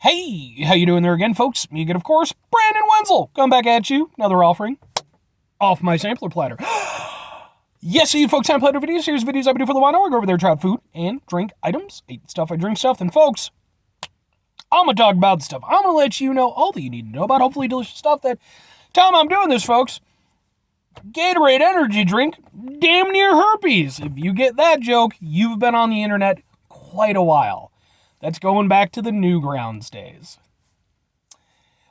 Hey, how you doing there again, folks? Me again, of course, Brandon Wenzel. Come back at you. Another offering off my sampler platter. Yes, you folks, time platter videos. Here's videos I do for the wine. I go over there, try out food and drink items. Eat stuff, I drink stuff. Then, folks, I'm going to talk about stuff. I'm going to let you know all that you need to know about hopefully delicious stuff that time I'm doing this, folks. Gatorade energy drink, damn near herpes. If you get that joke, you've been on the internet quite a while. That's going back to the Newgrounds days.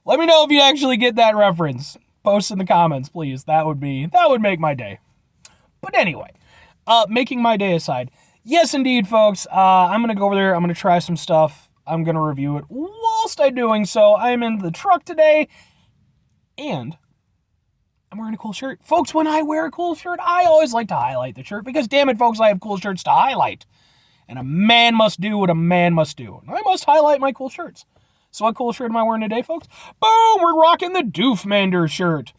Let me know if you actually get that reference. Post in the comments, please. That would make my day. But anyway, making my day aside, yes, indeed, folks, I'm going to go over there. I'm going to try some stuff. I'm going to review it. Whilst I'm doing so, I'm in the truck today, and I'm wearing a cool shirt. Folks, when I wear a cool shirt, I always like to highlight the shirt, because damn it, folks, I have cool shirts to highlight. And a man must do what a man must do. And I must highlight my cool shirts. So what cool shirt am I wearing today, folks? Boom! We're rocking the Doofmander shirt.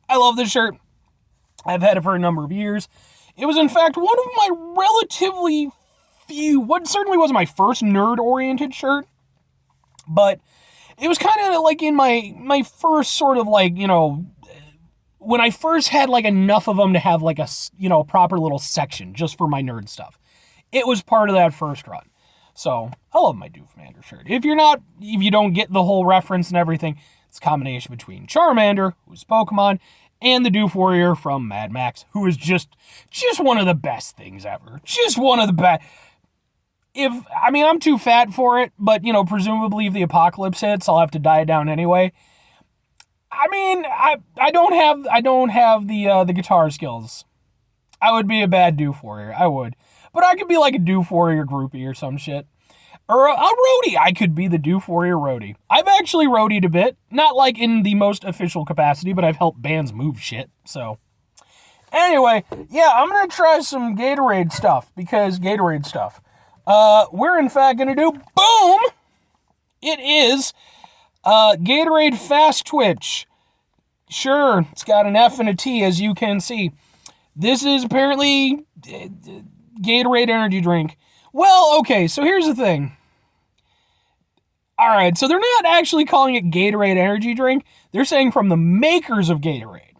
I love this shirt. I've had it for a number of years. It was, in fact, one of my relatively few, what certainly wasn't my first nerd-oriented shirt, but it was kind of like in my first sort of like, when I first had like enough of them to have like a, proper little section just for my nerd stuff. It was part of that first run. So, I love my Doofmander shirt. If you don't get the whole reference and everything, it's a combination between Charmander, who's Pokemon, and the Doof Warrior from Mad Max, who is just one of the best things ever. Just one of the best. I'm too fat for it, but, presumably if the apocalypse hits, I'll have to diet down anyway. I don't have the guitar skills. I would be a bad Doof Warrior. I would. But I could be like a Doof Warrior groupie or some shit. Or a roadie. I could be the Doof Warrior roadie. I've actually roadied a bit. Not like in the most official capacity, but I've helped bands move shit. So, anyway, yeah, I'm going to try some Gatorade stuff. Because Gatorade stuff. We're in fact going to do, boom! It is Gatorade Fast Twitch. Sure, it's got an F and a T, as you can see. This is apparently Gatorade energy drink. Well, okay, so here's the thing. Alright, so they're not actually calling it Gatorade energy drink. They're saying from the makers of Gatorade.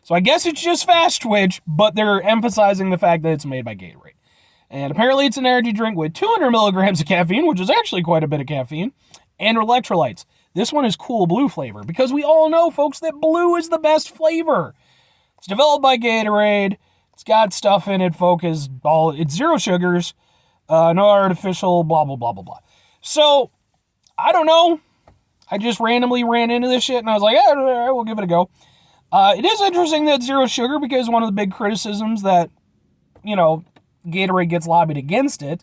So I guess it's just Fast Twitch, but they're emphasizing the fact that it's made by Gatorade. And apparently it's an energy drink with 200 milligrams of caffeine, which is actually quite a bit of caffeine, and electrolytes. This one is cool blue flavor, because we all know, folks, that blue is the best flavor. It's developed by Gatorade. It's got stuff in it, folks. It's zero sugars, no artificial, blah, blah, blah, blah, blah. So, I don't know. I just randomly ran into this shit, and I was like, yeah, we'll give it a go. It is interesting that it's zero sugar, because one of the big criticisms that, Gatorade gets lobbied against it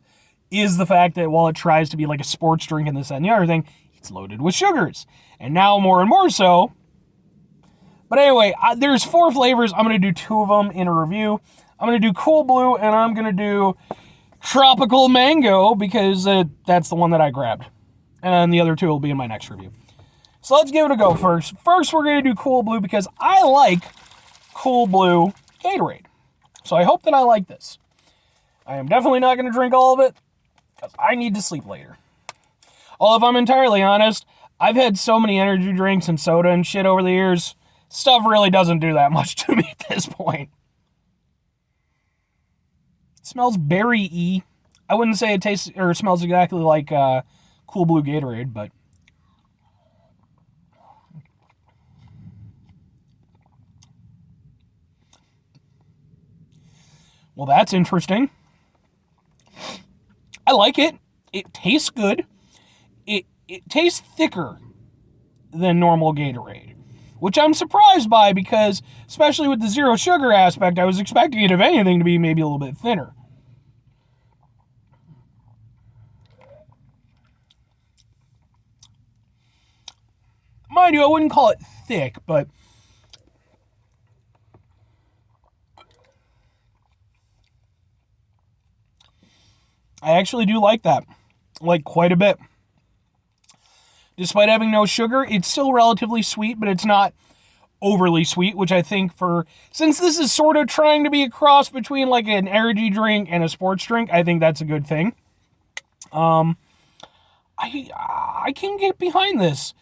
is the fact that while it tries to be like a sports drink and this, that, and the other thing, it's loaded with sugars. And now more and more so. But anyway, there's 4 flavors. I'm going to do 2 of them in a review. I'm going to do Cool Blue, and I'm going to do Tropical Mango, because that's the one that I grabbed. And the other 2 will be in my next review. So let's give it a go first. First, we're going to do Cool Blue, because I like Cool Blue Gatorade. So I hope that I like this. I am definitely not going to drink all of it, because I need to sleep later. Although, if I'm entirely honest, I've had so many energy drinks and soda and shit over the years, stuff really doesn't do that much to me at this point. It smells berry-y. I wouldn't say it tastes or smells exactly like Cool Blue Gatorade, but well, that's interesting. I like it. It tastes good. It tastes thicker than normal Gatorade, which I'm surprised by, because, especially with the zero sugar aspect, I was expecting it, if anything, to be maybe a little bit thinner. Mind you, I wouldn't call it thick, but I actually do like that. Like, quite a bit. Despite having no sugar, it's still relatively sweet, but it's not overly sweet, which I think since this is sort of trying to be a cross between like an energy drink and a sports drink, I think that's a good thing. I can get behind this.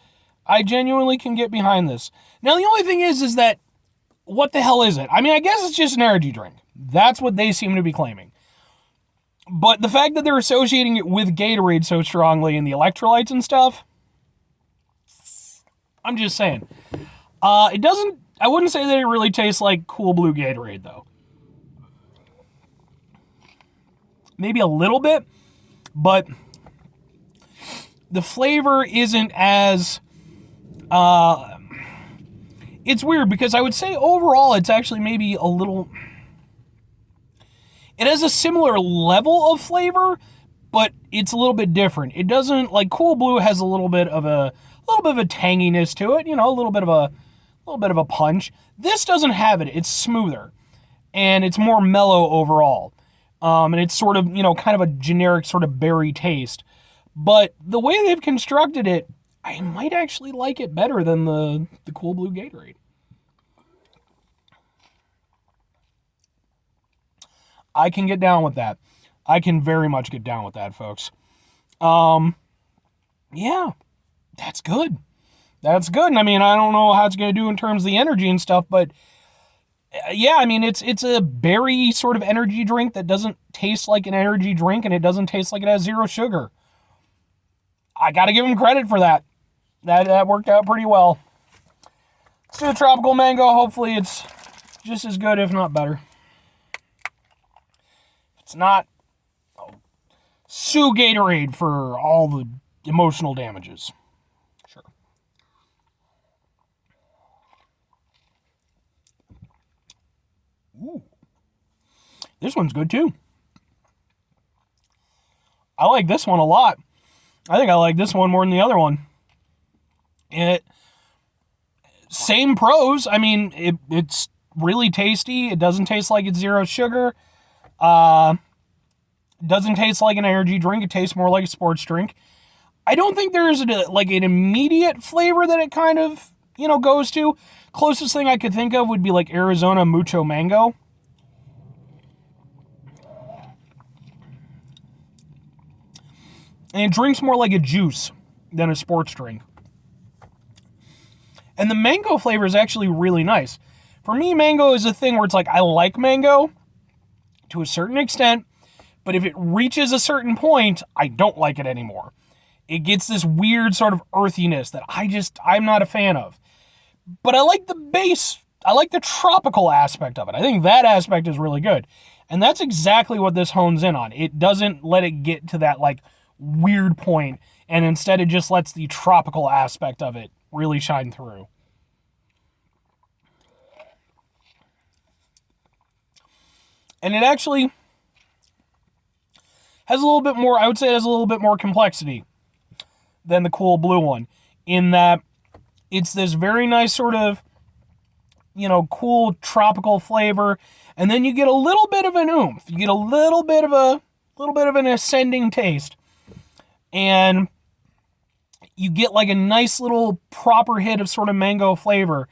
I genuinely can get behind this. Now, the only thing is that, what the hell is it? I mean, I guess it's just an energy drink. That's what they seem to be claiming. But the fact that they're associating it with Gatorade so strongly and the electrolytes and stuff, I'm just saying. It doesn't, I wouldn't say that it really tastes like Cool Blue Gatorade, though. Maybe a little bit, but the flavor isn't as, it's weird because I would say overall it's actually maybe a little, it has a similar level of flavor, but it's a little bit different. It doesn't, like Cool Blue has a little bit of a tanginess to it, you know, a little bit of a punch. This doesn't have it. It's smoother and it's more mellow overall. And it's sort of, you know, kind of a generic sort of berry taste. But the way they've constructed it, I might actually like it better than the Cool Blue Gatorade. I can get down with that. I can very much get down with that, folks. Yeah, that's good. That's good. And I mean, I don't know how it's going to do in terms of the energy and stuff, but yeah, I mean, it's a berry sort of energy drink that doesn't taste like an energy drink, and it doesn't taste like it has zero sugar. I got to give them credit for that. That worked out pretty well. Let's do a tropical mango. Hopefully it's just as good, if not better. It's not, sue Gatorade for all the emotional damages. Sure. Ooh. This one's good too. I like this one a lot. I think I like this one more than the other one. Same pros. I mean, it's really tasty. It doesn't taste like it's zero sugar. Doesn't taste like an energy drink. It tastes more like a sports drink. I don't think there's an immediate flavor that it kind of, you know, goes to. Closest thing I could think of would be like Arizona Mucho Mango. And it drinks more like a juice than a sports drink. And the mango flavor is actually really nice. For me, mango is a thing where it's like, I like mango to a certain extent, but if it reaches a certain point, I don't like it anymore. It gets this weird sort of earthiness that I'm not a fan of. But I like the base, I like the tropical aspect of it. I think that aspect is really good. And that's exactly what this hones in on. It doesn't let it get to that like weird point, and instead it just lets the tropical aspect of it really shine through. And it actually has a little bit more, I would say it has a little bit more complexity than the Cool Blue one, in that it's this very nice sort of, you know, cool tropical flavor, and then you get a little bit of an oomph. You get a little bit of an ascending taste. And you get like a nice little proper hit of sort of mango flavor.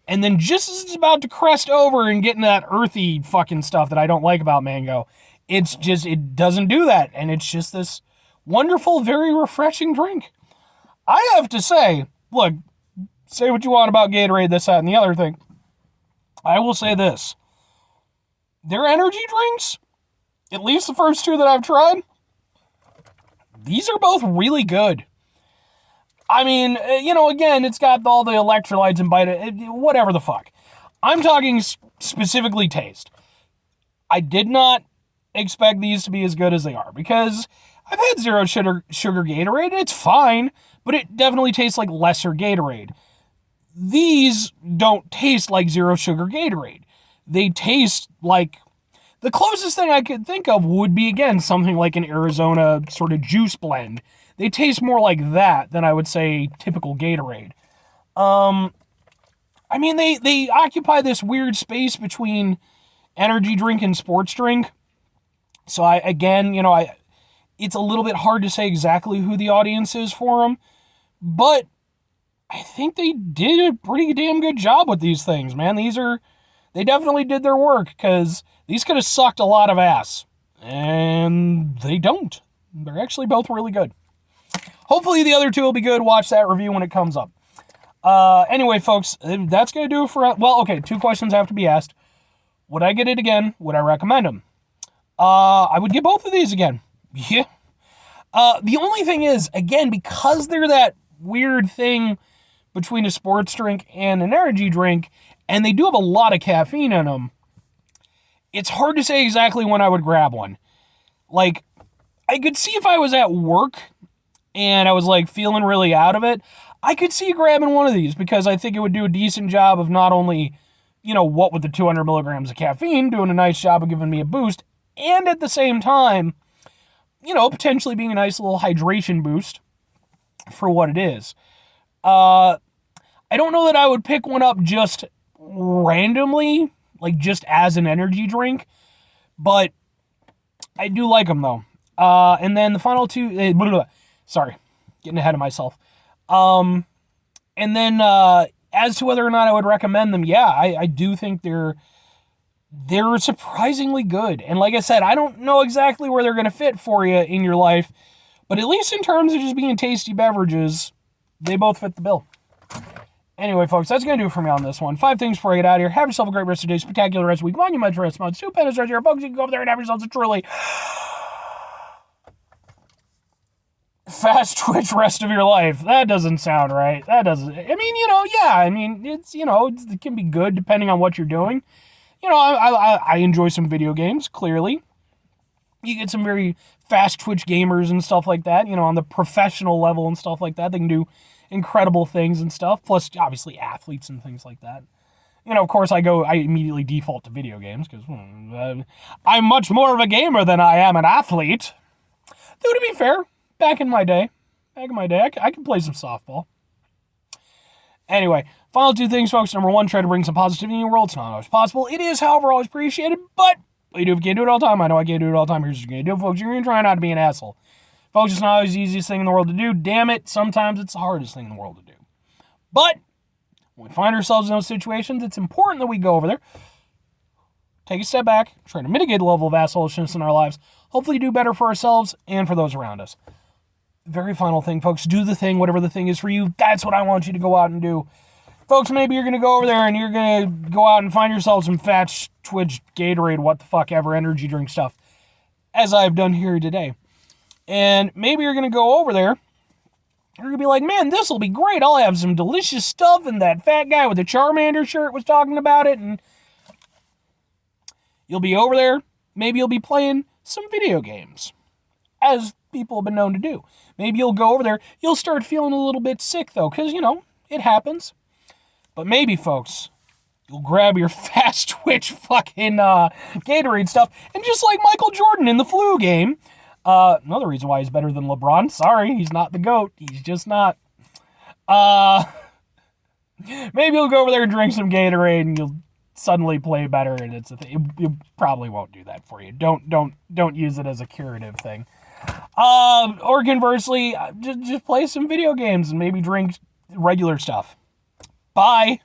And then just as it's about to crest over and get into that earthy fucking stuff that I don't like about mango, it doesn't do that. And it's just this wonderful, very refreshing drink. I have to say, look, say what you want about Gatorade, this, that, and the other thing. I will say this. Their energy drinks, at least the first two that I've tried, these are both really good. I mean, you know, again, it's got all the electrolytes and whatever the fuck. I'm talking specifically taste. I did not expect these to be as good as they are, because I've had zero sugar Gatorade. It's fine, but it definitely tastes like lesser Gatorade. These don't taste like zero sugar Gatorade. They taste like, the closest thing I could think of would be, again, something like an Arizona sort of juice blend. They taste more like that than I would say typical Gatorade. I mean, they occupy this weird space between energy drink and sports drink. So it's a little bit hard to say exactly who the audience is for them. But I think they did a pretty damn good job with these things, man. They definitely did their work, because these could have sucked a lot of ass. And they don't. They're actually both really good. hopefully the other two will be good. Watch that review when it comes up. Anyway, folks, that's going to do it for... Well, okay, 2 questions have to be asked. Would I get it again? Would I recommend them? I would get both of these again. Yeah. The only thing is, again, because they're that weird thing between a sports drink and an energy drink, and they do have a lot of caffeine in them, it's hard to say exactly when I would grab one. Like, I could see if I was at work and I was, like, feeling really out of it, I could see grabbing one of these because I think it would do a decent job of not only, you know, what with the 200 milligrams of caffeine, doing a nice job of giving me a boost, and at the same time, you know, potentially being a nice little hydration boost for what it is. I don't know that I would pick one up just randomly, like just as an energy drink, but I do like them though. And then the final two, sorry, getting ahead of myself. And then, as to whether or not I would recommend them, yeah, I do think they're surprisingly good. And like I said, I don't know exactly where they're going to fit for you in your life, but at least in terms of just being tasty beverages, they both fit the bill. Anyway, folks, that's going to do it for me on this one. 5 things before I get out of here. Have yourself a great rest of the day, spectacular rest of the week, monumental rest of the month, 2 pennies right here. Folks, you can go over there and have yourselves a truly fast twitch rest of your life. That doesn't sound right. That doesn't, I mean, you know, yeah, I mean, it's, you know, it can be good depending on what you're doing. You know, I enjoy some video games, clearly. You get some very fast twitch gamers and stuff like that, you know, on the professional level and stuff like that. They can do incredible things and stuff, plus obviously athletes and things like that. You know, of course, I immediately default to video games because I'm much more of a gamer than I am an athlete. Though, to be fair, back in my day, I could play some softball. Anyway, final 2 things, folks. Number 1, try to bring some positivity in your world. It's not always possible. It is, however, always appreciated, but what you do if you can't do it all the time. I know I can't do it all the time. Here's what you're going to do, folks. You're going to try not to be an asshole. Folks, it's not always the easiest thing in the world to do. Damn it, sometimes it's the hardest thing in the world to do. But when we find ourselves in those situations, it's important that we go over there, take a step back, try to mitigate the level of assholishness in our lives, hopefully do better for ourselves and for those around us. Very final thing, folks, do the thing, whatever the thing is for you. That's what I want you to go out and do. Folks, maybe you're going to go over there and you're going to go out and find yourself some fat twitch Gatorade, what the fuck ever, energy drink stuff, as I've done here today. And maybe you're going to go over there, you're going to be like, man, this will be great. I'll have some delicious stuff, and that fat guy with the Charmander shirt was talking about it, and you'll be over there. Maybe you'll be playing some video games, as people have been known to do. Maybe you'll go over there, you'll start feeling a little bit sick, though, because, you know, it happens. But maybe, folks, you'll grab your fast twitch fucking Gatorade stuff, and just like Michael Jordan in the flu game, another reason why he's better than LeBron. Sorry, he's not the GOAT. He's just not. Maybe you'll go over there and drink some Gatorade, and you'll suddenly play better, and it's a thing. You probably won't do that for you. Don't use it as a curative thing. Or conversely, just play some video games and maybe drink regular stuff. Bye.